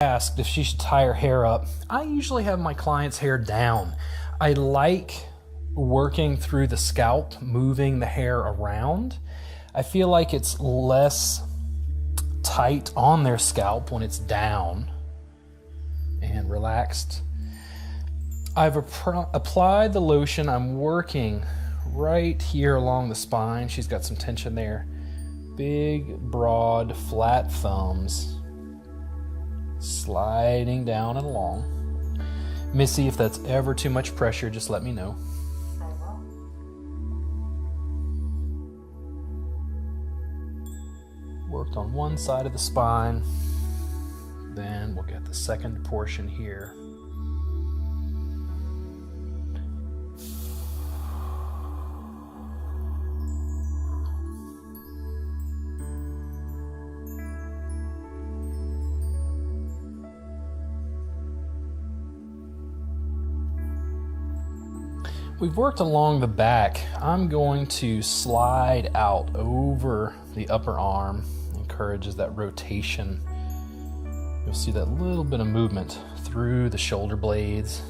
Asked if she should tie her hair up. I usually have my client's hair down. I like working through the scalp, moving the hair around. I feel like it's less tight on their scalp when it's down and relaxed. I've applied the lotion. I'm working right here along the spine. She's got some tension there. Big, broad, flat thumbs. Sliding down and along. Missy, if that's ever too much pressure, just let me know. Worked on one side of the spine. Then we'll get the second portion here. We've worked along the back. I'm going to slide out over the upper arm. Encourages that rotation. You'll see that little bit of movement through the shoulder blades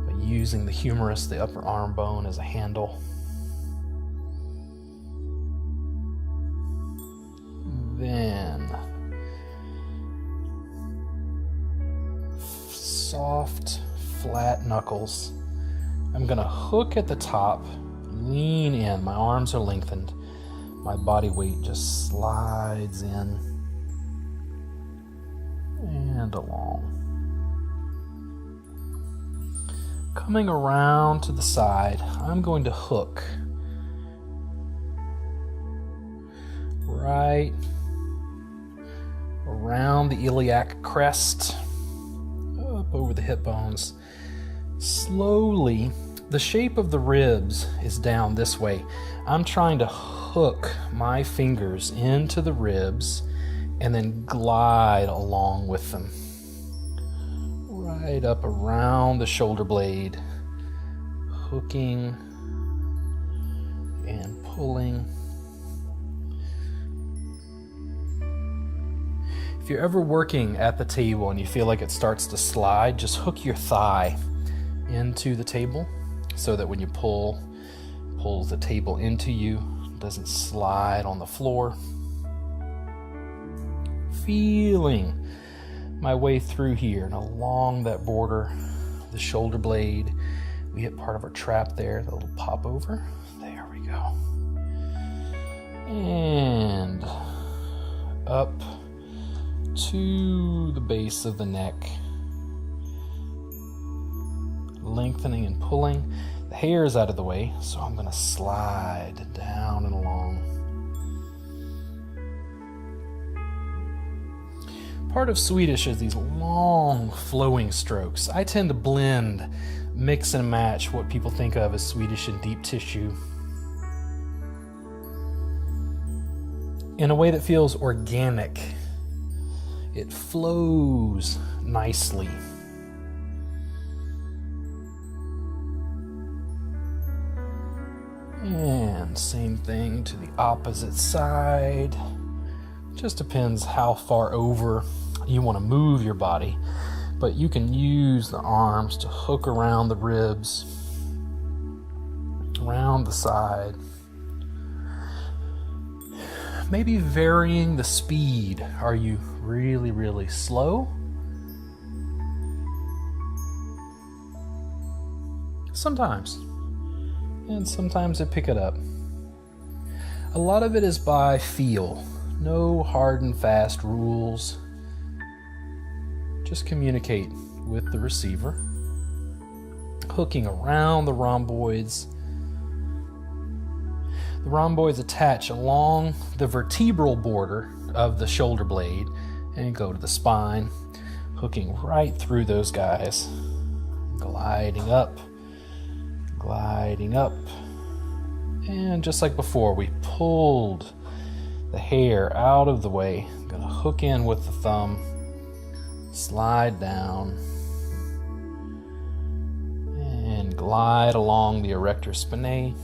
by using the humerus, the upper arm bone, as a handle. Then soft, flat knuckles. I'm going to hook at the top, lean in. My arms are lengthened. My body weight just slides in and along. Coming around to the side, I'm going to hook right around the iliac crest, up over the hip bones. Slowly, the shape of the ribs is down this way. I'm trying to hook my fingers into the ribs and then glide along with them. Right up around the shoulder blade, hooking and pulling. If you're ever working at the table and you feel like it starts to slide, just hook your thigh into the table so that when you pull, it pulls the table into you, it doesn't slide on the floor. Feeling my way through here and along that border, the shoulder blade. We hit part of our trap there, the little pop over. There we go. And up to the base of the neck. Lengthening and pulling. The hair is out of the way, so I'm going to slide down and along. Part of Swedish is these long flowing strokes. I tend to blend, mix and match what people think of as Swedish and deep tissue in a way that feels organic. It flows nicely. And same thing to the opposite side. Just depends how far over you want to move your body, but you can use the arms to hook around the ribs, around the side. Maybe varying the speed. Are you really, really slow? Sometimes. And sometimes I pick it up. A lot of it is by feel. No hard and fast rules. Just communicate with the receiver. Hooking around the rhomboids. The rhomboids attach along the vertebral border of the shoulder blade and go to the spine, hooking right through those guys. Gliding up. Gliding up. And just like before, we pulled the hair out of the way. I'm going to hook in with the thumb, slide down, and glide along the erector spinae.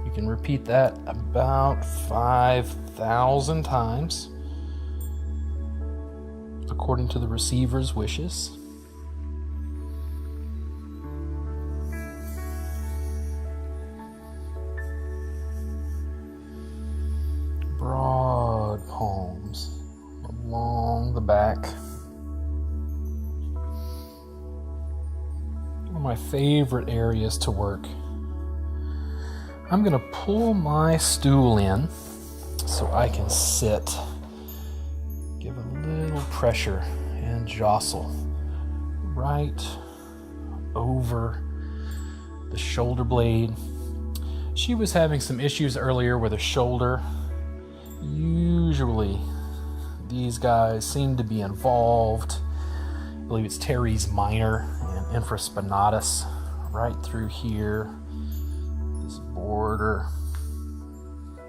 You can repeat that about 5,000 times according to the receiver's wishes. Broad palms along the back. One of my favorite areas to work. I'm going to pull my stool in so I can sit. Give a little pressure and jostle right over the shoulder blade. She was having some issues earlier with her shoulder. Usually these guys seem to be involved. I believe it's teres minor and infraspinatus right through here. This border.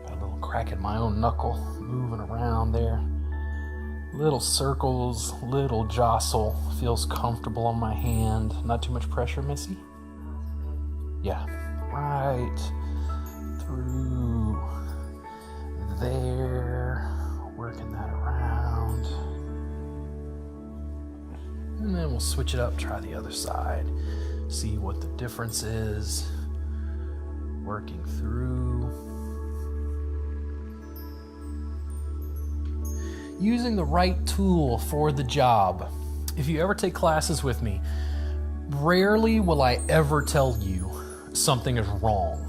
Got a little crack in my own knuckle, moving around there. Little circles, little jostle. Feels comfortable on my hand. Not too much pressure, Missy? Yeah, right through there, working that around. And then we'll switch it up, try the other side, see what the difference is. Working through. Using the right tool for the job. If you ever take classes with me, rarely will I ever tell you something is wrong.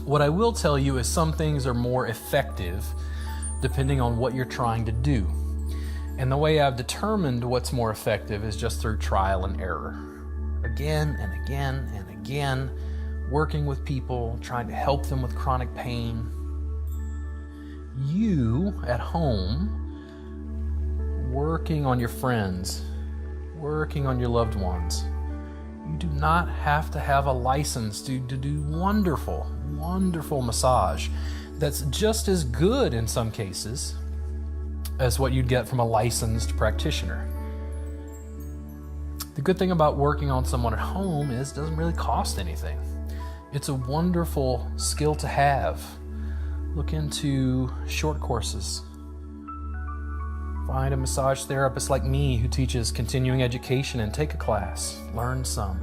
What I will tell you is some things are more effective depending on what you're trying to do. And the way I've determined what's more effective is just through trial and error. Again and again and again, working with people, trying to help them with chronic pain. You at home, working on your friends, working on your loved ones. You do not have to have a license to do wonderful, wonderful massage that's just as good in some cases as what you'd get from a licensed practitioner. The good thing about working on someone at home is it doesn't really cost anything. It's a wonderful skill to have. Look into short courses. Find a massage therapist like me who teaches continuing education and take a class. Learn some.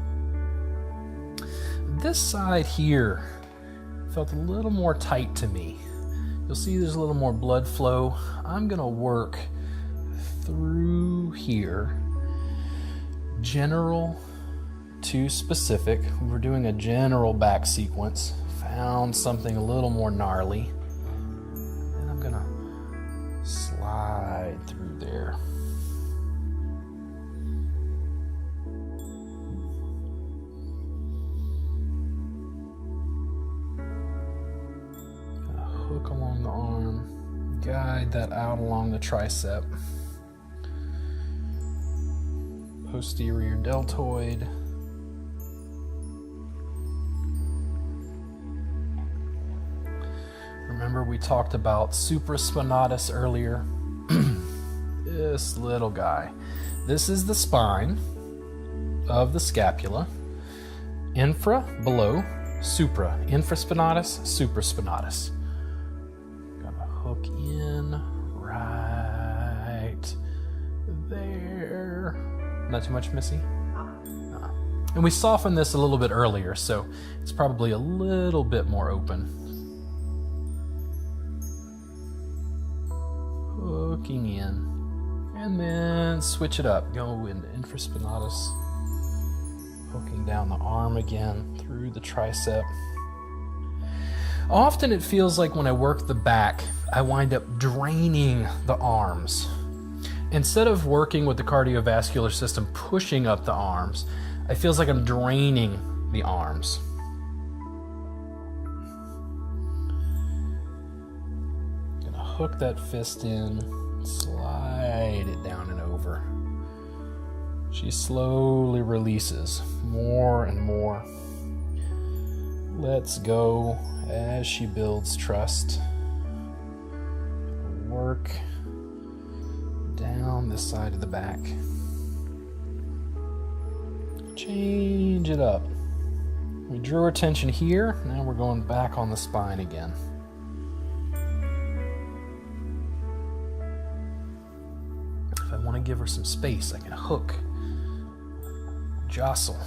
This side here felt a little more tight to me. You'll see there's a little more blood flow. I'm going to work through here. General to specific. We were doing a general back sequence. Found something a little more gnarly. And I'm going to slide through there. Hook along the arm, guide that out along the tricep, posterior deltoid. Remember we talked about supraspinatus earlier? This little guy. This is the spine of the scapula. Infra, below, supra. Infraspinatus, supraspinatus. Hook in right there. Not too much, Missy? No. And we softened this a little bit earlier, so it's probably a little bit more open. Hooking in. And then switch it up. Go into infraspinatus. Hooking down the arm again through the tricep. Often it feels like when I work the back, I wind up draining the arms. Instead of working with the cardiovascular system pushing up the arms, it feels like I'm draining the arms. Gonna hook that fist in, slide it down and over. She slowly releases more and more. Let's go as she builds trust. Work down this side of the back. Change it up. We drew our tension here. Now we're going back on the spine again. If I want to give her some space, I can hook, jostle.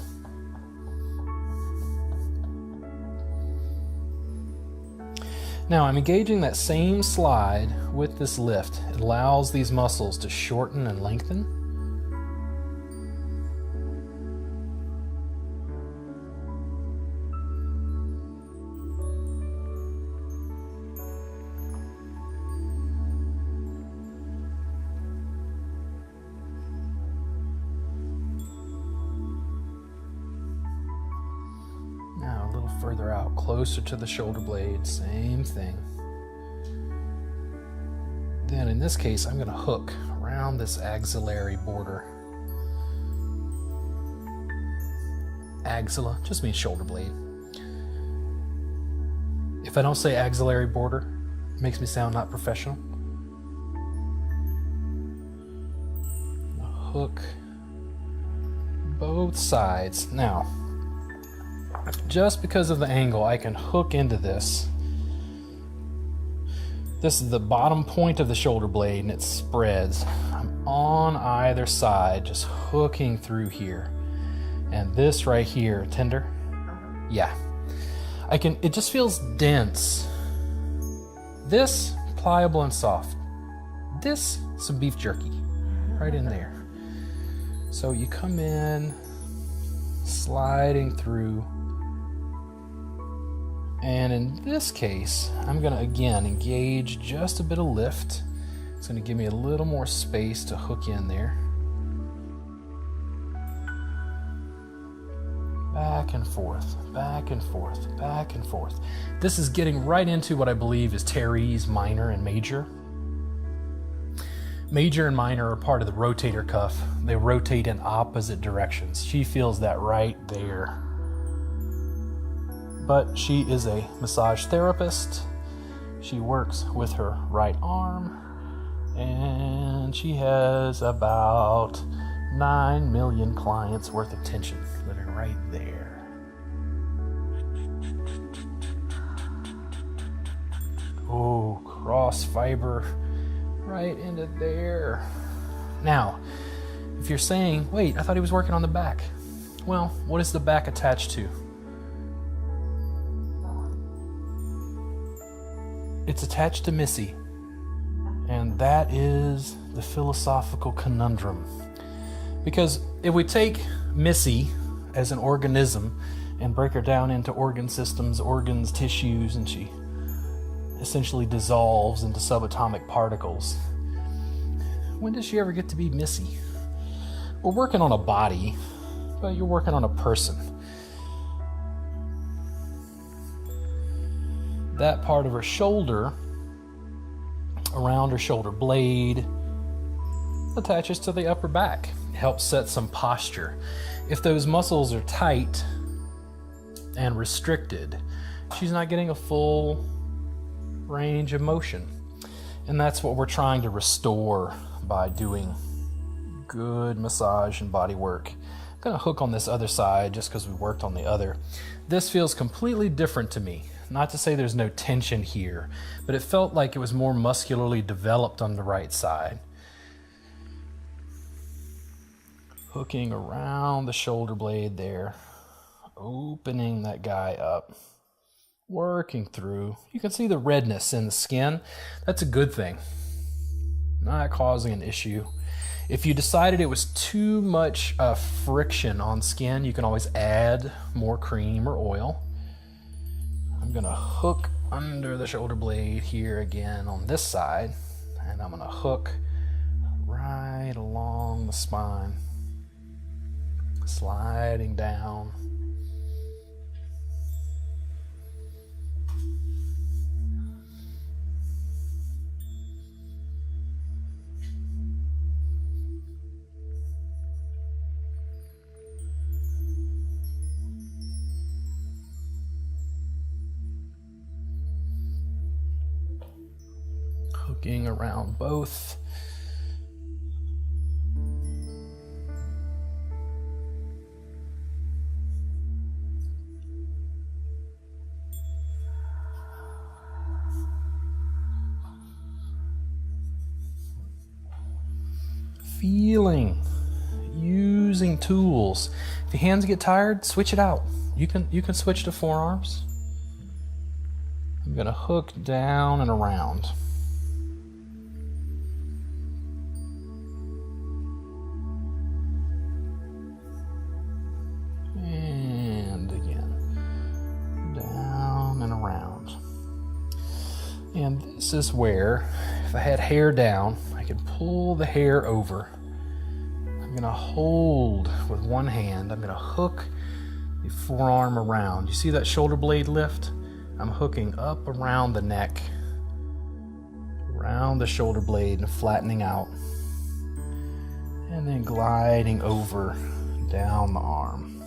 Now I'm engaging that same slide with this lift. It allows these muscles to shorten and lengthen. Now a little further out, closer to the shoulder blade, same thing. Then in this case, I'm going to hook around this axillary border. Axilla just means shoulder blade. If I don't say axillary border, it makes me sound not professional. Hook both sides. Now, just because of the angle, I can hook into this. This is the bottom point of the shoulder blade and it spreads. I'm on either side, just hooking through here. And this right here, tender? Yeah. It just feels dense. This, pliable and soft. This, some beef jerky, right in there. So you come in, sliding through. And in this case, I'm going to again engage just a bit of lift. It's going to give me a little more space to hook in there. Back and forth, back and forth, back and forth. This is getting right into what I believe is teres minor and major. Major and minor are part of the rotator cuff. They rotate in opposite directions. She feels that right there. But she is a massage therapist. She works with her right arm, and she has about 9 million clients worth of tension living right there. Oh, cross fiber right into there. Now, if you're saying, wait, I thought he was working on the back. Well, what is the back attached to? It's attached to Missy, and that is the philosophical conundrum. Because if we take Missy as an organism and break her down into organ systems, organs, tissues, and she essentially dissolves into subatomic particles, when does she ever get to be Missy? We're working on a body, but you're working on a person. That part of her shoulder, around her shoulder blade, attaches to the upper back. It helps set some posture. If those muscles are tight and restricted, she's not getting a full range of motion. And that's what we're trying to restore by doing good massage and body work. I'm going to hook on this other side just because we worked on the other. This feels completely different to me. Not to say there's no tension here, but it felt like it was more muscularly developed on the right side. Hooking around the shoulder blade there, opening that guy up, working through. You can see the redness in the skin. That's a good thing. Not causing an issue. If you decided it was too much friction on skin, you can always add more cream or oil. I'm going to hook under the shoulder blade here again on this side, and I'm going to hook right along the spine, sliding down. Hooking around both. feeling, using tools. If your hands get tired, switch it out. You can switch to forearms. I'm going to hook down and around. And again, down and around. And this is where, if I had hair down, I could pull the hair over. I'm going to hold with one hand. I'm going to hook the forearm around. You see that shoulder blade lift? I'm hooking up around the neck, around the shoulder blade and flattening out. And then gliding over down the arm.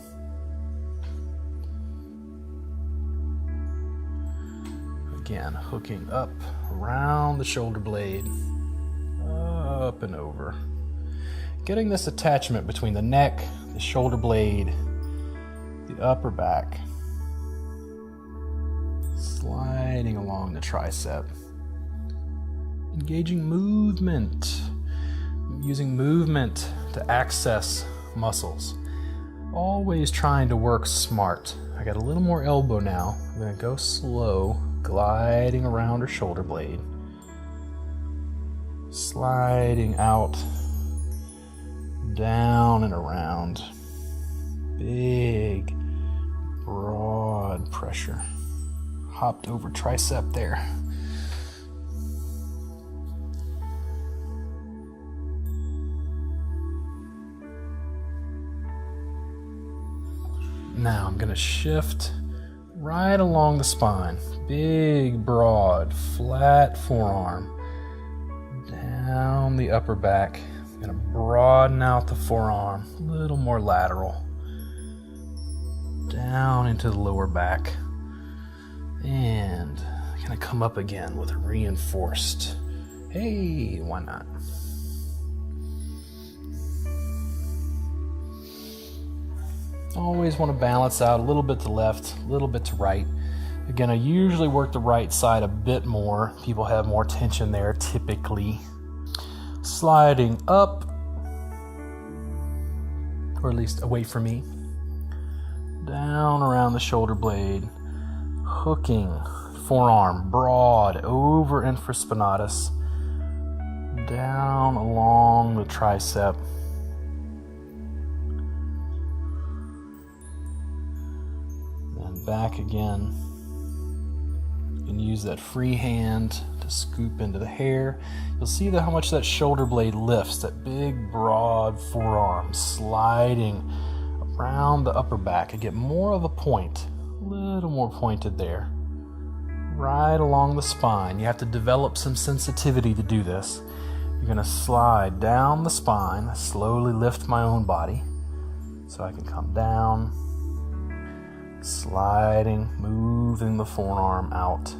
Again, hooking up around the shoulder blade, up and over. Getting this attachment between the neck, the shoulder blade, the upper back. Sliding along the tricep. Engaging movement. Using movement to access muscles. Always trying to work smart. I got a little more elbow now. I'm going to go slow, gliding around her shoulder blade. Sliding out, down and around. Big, broad pressure. Hopped over tricep there. Now I'm going to shift right along the spine. Big, broad, flat forearm. Down the upper back. I'm going to broaden out the forearm. A little more lateral. Down into the lower back. And I'm going to come up again with a reinforced. Hey, why not? Always want to balance out a little bit to left, a little bit to right. Again, I usually work the right side a bit more. People have more tension there typically. Sliding up, or at least away from me. Down around the shoulder blade. Hooking forearm broad over infraspinatus. Down along the tricep. Back again. You can use that free hand to scoop into the hair. You'll see how much that shoulder blade lifts, that big broad forearm sliding around the upper back. I get more of a point, a little more pointed there. Right along the spine. You have to develop some sensitivity to do this. You're going to slide down the spine. I slowly lift my own body so I can come down. Sliding, moving the forearm out.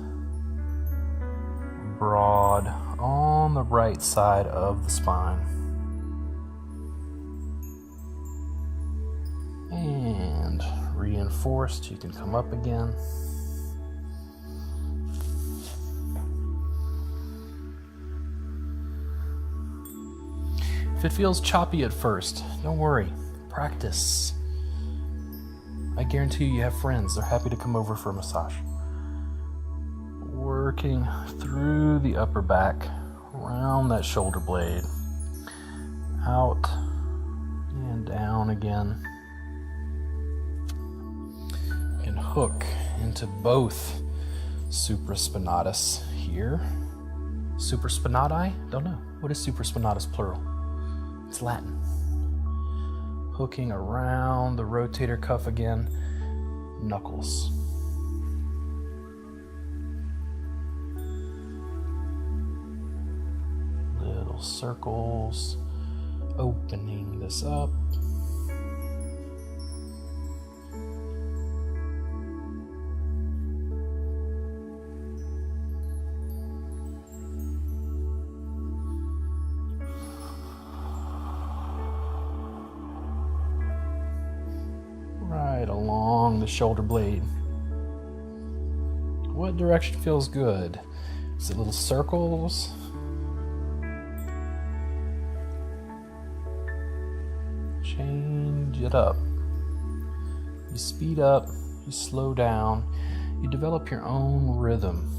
Broad on the right side of the spine. And reinforced, you can come up again. If it feels choppy at first, don't worry, practice. I guarantee you have friends. They're happy to come over for a massage. Working through the upper back, around that shoulder blade, out and down again. You can hook into both supraspinatus here. Supraspinati? Don't know. What is supraspinatus plural? It's Latin. Hooking around the rotator cuff again, knuckles. Little circles, opening this up. Along the shoulder blade. What direction feels good? Is it little circles? change it up. You speed up, you slow down, you develop your own rhythm.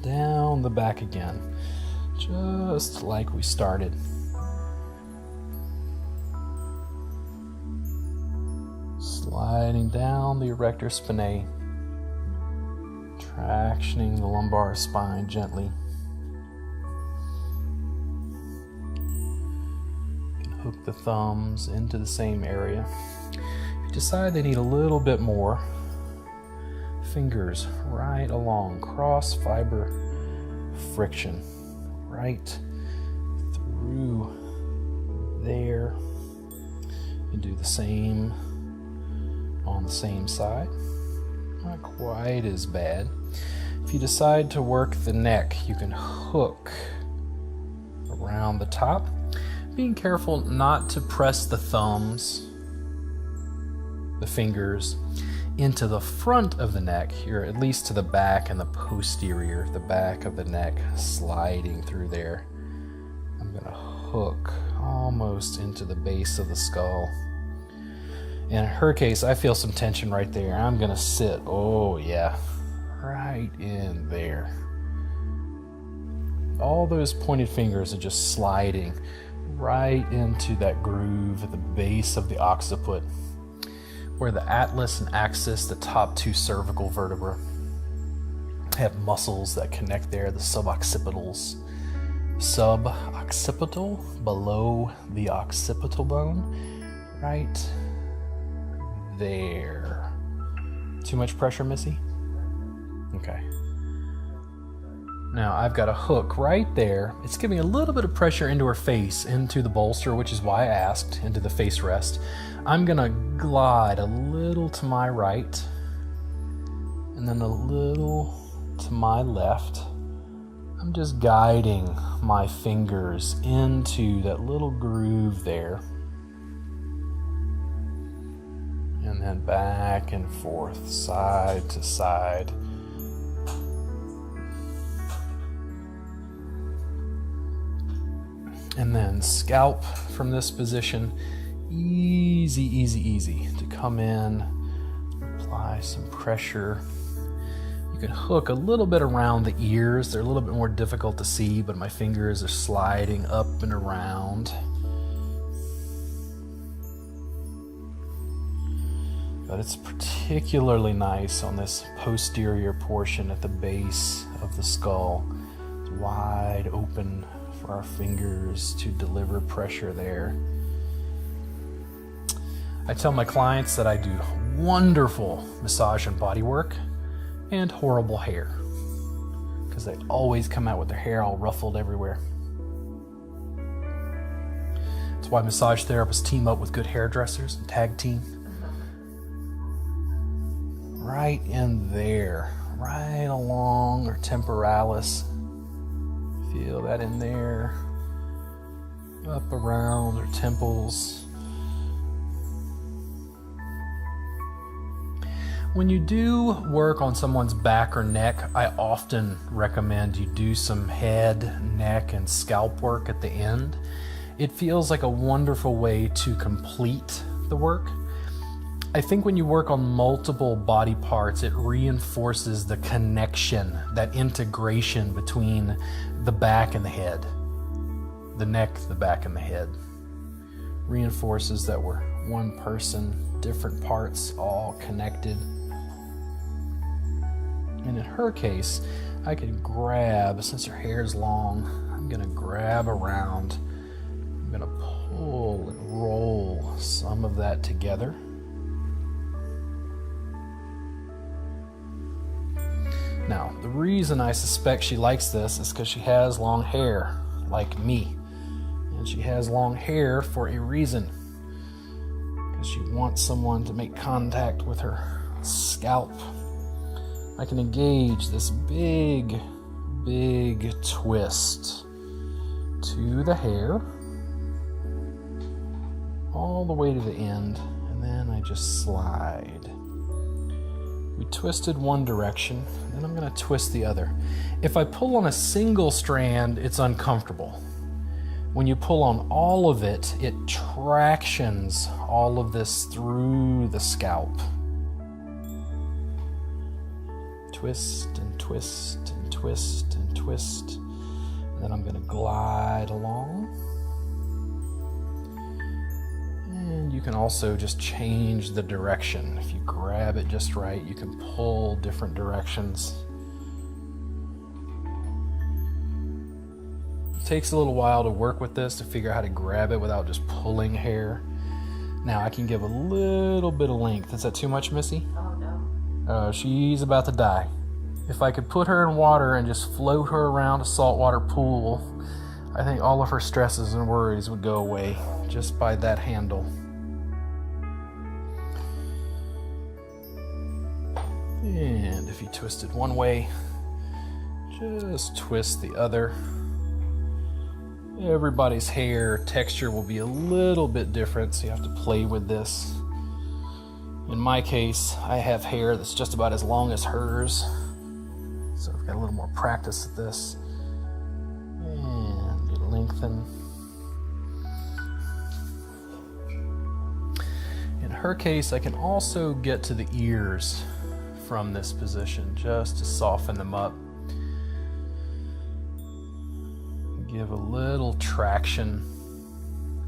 Down the back again, just like we started. Sliding down the erector spinae, tractioning the lumbar spine gently. You can hook the thumbs into the same area. If you decide they need a little bit more, fingers right along, cross fiber friction, right through there. You do the same on the same side. Not quite as bad. If you decide to work the neck, you can hook around the top, being careful not to press the thumbs, the fingers, into the front of the neck, or at least to the back and the posterior, the back of the neck, sliding through there. I'm going to hook almost into the base of the skull. In her case, I feel some tension right there. I'm going to sit, oh yeah, right in there. All those pointed fingers are just sliding right into that groove at the base of the occiput, where the atlas and axis, the top two cervical vertebrae, have muscles that connect there, the suboccipitals. Suboccipital, below the occipital bone, right there. Too much pressure, Missy? Okay. Now I've got a hook right there. It's giving a little bit of pressure into her face, into the bolster, which is why I asked, into the face rest. I'm gonna glide a little to my right, and then a little to my left. I'm just guiding my fingers into that little groove there. And then back and forth, side to side. And then scalp from this position. Easy, easy, easy to come in, apply some pressure. You can hook a little bit around the ears. They're a little bit more difficult to see, but my fingers are sliding up and around. But it's particularly nice on this posterior portion at the base of the skull. It's wide open for our fingers to deliver pressure there. I tell my clients that I do wonderful massage and body work and horrible hair, because they always come out with their hair all ruffled everywhere. That's why massage therapists team up with good hairdressers and tag team. Right in there, right along her temporalis. Feel that in there, up around her temples. When you do work on someone's back or neck, I often recommend you do some head, neck, and scalp work at the end. It feels like a wonderful way to complete the work. I think when you work on multiple body parts, it reinforces the connection, that integration between the back and the head. The neck, the back, and the head. Reinforces that we're one person, different parts, all connected. And in her case, I can grab, since her hair is long, I'm going to grab around. I'm going to pull and roll some of that together. Now, the reason I suspect she likes this is because she has long hair, like me. And she has long hair for a reason. Because she wants someone to make contact with her scalp. I can engage this big twist to the hair, all the way to the end, and then I just slide. We twisted one direction, then I'm going to twist the other. If I pull on a single strand, it's uncomfortable. When you pull on all of it, it tractions all of this through the scalp. Twist and twist and twist and twist. And then I'm going to glide along. And you can also just change the direction. If you grab it just right, you can pull different directions. It takes a little while to work with this, to figure out how to grab it without just pulling hair. Now I can give a little bit of length. Is that too much, Missy? Oh, no. Oh, she's about to die. If I could put her in water and just float her around a saltwater pool, I think all of her stresses and worries would go away just by that handle. And if you twist it one way, just twist the other. Everybody's hair texture will be a little bit different, so you have to play with this. In my case, I have hair that's just about as long as hers, so I've got a little more practice at this. And you lengthen. In her case, I can also get to the ears from this position just to soften them up. Give a little traction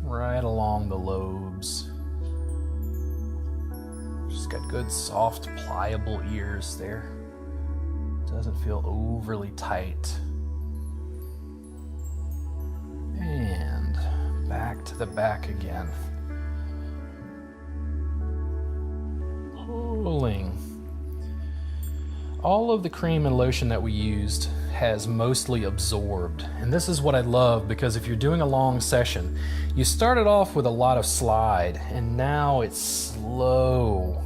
right along the lobes. She's got good, soft, pliable ears there. Doesn't feel overly tight. And back to the back again. Pulling. All of the cream and lotion that we used has mostly absorbed. And this is what I love, because if you're doing a long session, you started off with a lot of slide, and now it's slow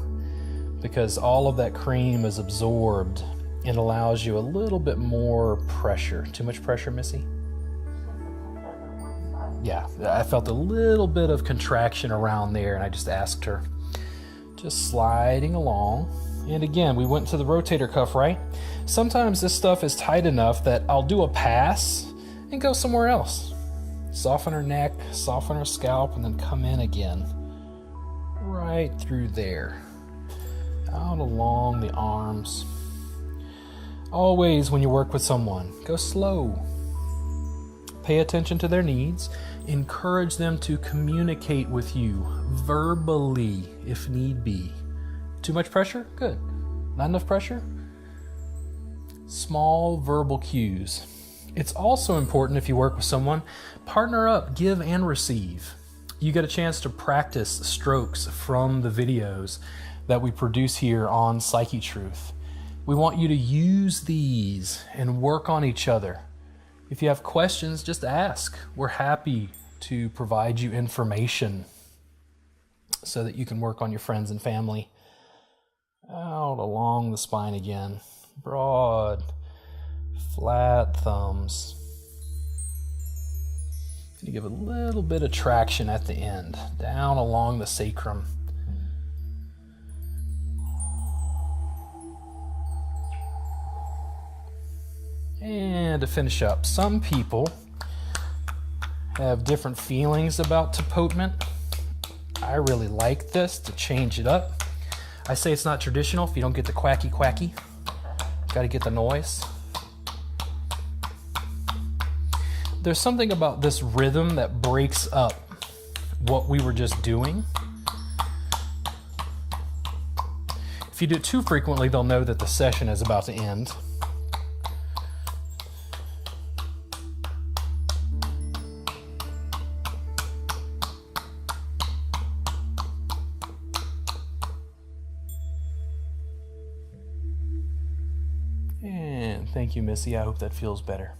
because all of that cream is absorbed and allows you a little bit more pressure. Too much pressure, Missy? Yeah, I felt a little bit of contraction around there, and I just asked her. Just sliding along. And again, we went to the rotator cuff, right? Sometimes this stuff is tight enough that I'll do a pass and go somewhere else. Soften her neck, soften her scalp, and then come in again. Right through there. Out along the arms. Always when you work with someone, go slow. Pay attention to their needs. Encourage them to communicate with you verbally if need be. Too much pressure? Good. Not enough pressure? Small verbal cues. It's also important, if you work with someone, partner up, give and receive. You get a chance to practice strokes from the videos that we produce here on Psyche Truth. We want you to use these and work on each other. If you have questions, just ask. We're happy to provide you information so that you can work on your friends and family. Out along the spine again. Broad, flat thumbs. You give a little bit of traction at the end, down along the sacrum. And to finish up, some people have different feelings about tapotement. I really like this to change it up. I say it's not traditional if you don't get the quacky quacky. Got to get the noise. There's something about this rhythm that breaks up what we were just doing. If you do it too frequently, they'll know that the session is about to end. And thank you, Missy. I hope that feels better.